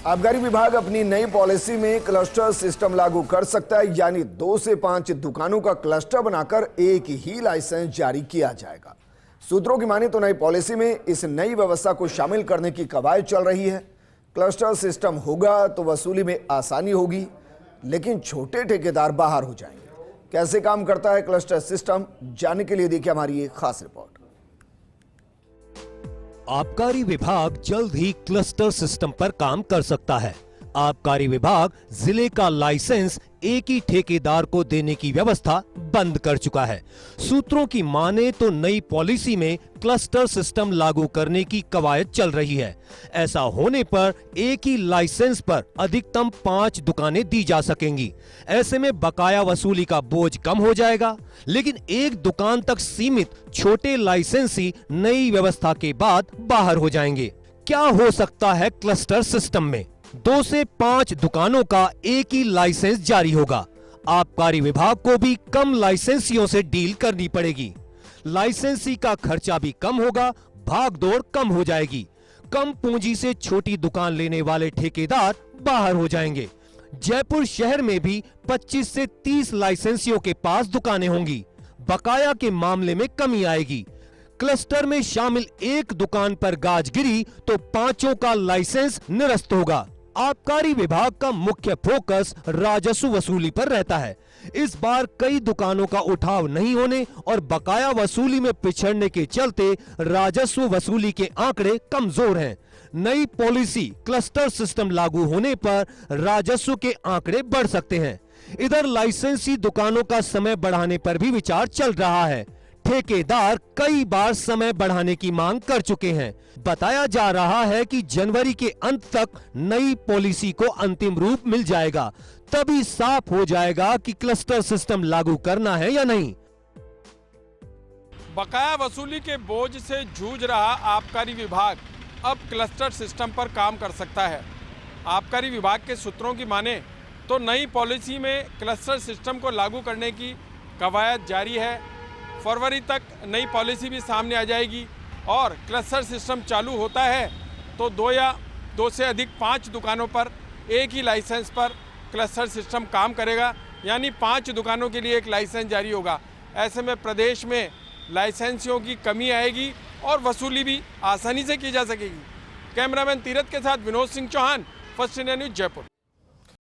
आबकारी विभाग अपनी नई पॉलिसी में क्लस्टर सिस्टम लागू कर सकता है, यानी 2 से 5 दुकानों का क्लस्टर बनाकर एक ही लाइसेंस जारी किया जाएगा। सूत्रों की माने तो नई पॉलिसी में इस नई व्यवस्था को शामिल करने की कवायद चल रही है। क्लस्टर सिस्टम होगा तो वसूली में आसानी होगी, लेकिन छोटे ठेकेदार बाहर हो जाएंगे। कैसे काम करता है क्लस्टर सिस्टम, जानने के लिए देखिए हमारी ये खास रिपोर्ट। आबकारी विभाग जल्द ही क्लस्टर सिस्टम पर काम कर सकता है। आबकारी विभाग जिले का लाइसेंस एक ही ठेकेदार को देने की व्यवस्था बंद कर चुका है। सूत्रों की माने तो नई पॉलिसी में क्लस्टर सिस्टम लागू करने की कवायद चल रही है। ऐसा होने पर एक ही लाइसेंस पर अधिकतम 5 दुकानें दी जा सकेंगी। ऐसे में बकाया वसूली का बोझ कम हो जाएगा, लेकिन एक दुकान तक सीमित छोटे लाइसेंसी नई व्यवस्था के बाद बाहर हो जाएंगे। क्या हो सकता है क्लस्टर सिस्टम में? 2 से 5 दुकानों का एक ही लाइसेंस जारी होगा। आबकारी विभाग को भी कम लाइसेंसियों से डील करनी पड़ेगी। लाइसेंसी का खर्चा भी कम होगा, भागदौड़ कम हो जाएगी। कम पूंजी से छोटी दुकान लेने वाले ठेकेदार बाहर हो जाएंगे। जयपुर शहर में भी 25 से 30 लाइसेंसियों के पास दुकानें होंगी। बकाया के मामले में कमी आएगी। क्लस्टर में शामिल एक दुकान पर गाज गिरी तो 5 का लाइसेंस निरस्त होगा। आबकारी विभाग का मुख्य फोकस राजस्व वसूली पर रहता है। इस बार कई दुकानों का उठाव नहीं होने और बकाया वसूली में पिछड़ने के चलते राजस्व वसूली के आंकड़े कमजोर हैं। नई पॉलिसी क्लस्टर सिस्टम लागू होने पर राजस्व के आंकड़े बढ़ सकते हैं। इधर लाइसेंसी दुकानों का समय बढ़ाने पर भी विचार चल रहा है। ठेकेदार कई बार समय बढ़ाने की मांग कर चुके हैं। बताया जा रहा है कि जनवरी के अंत तक नई पॉलिसी को अंतिम रूप मिल जाएगा, तभी साफ हो जाएगा कि क्लस्टर सिस्टम लागू करना है या नहीं। बकाया वसूली के बोझ से जूझ रहा आबकारी विभाग अब क्लस्टर सिस्टम पर काम कर सकता है। आबकारी विभाग के सूत्रों की माने तो नई पॉलिसी में क्लस्टर सिस्टम को लागू करने की कवायद जारी है। फरवरी तक नई पॉलिसी भी सामने आ जाएगी और क्लस्टर सिस्टम चालू होता है तो 2 या 2 से अधिक 5 दुकानों पर एक ही लाइसेंस पर क्लस्टर सिस्टम काम करेगा, यानी 5 दुकानों के लिए एक लाइसेंस जारी होगा। ऐसे में प्रदेश में लाइसेंसियों की कमी आएगी और वसूली भी आसानी से की जा सकेगी। कैमरामैन तीरथ के साथ Vinod Singh Chauhan, First India News, Jaipur.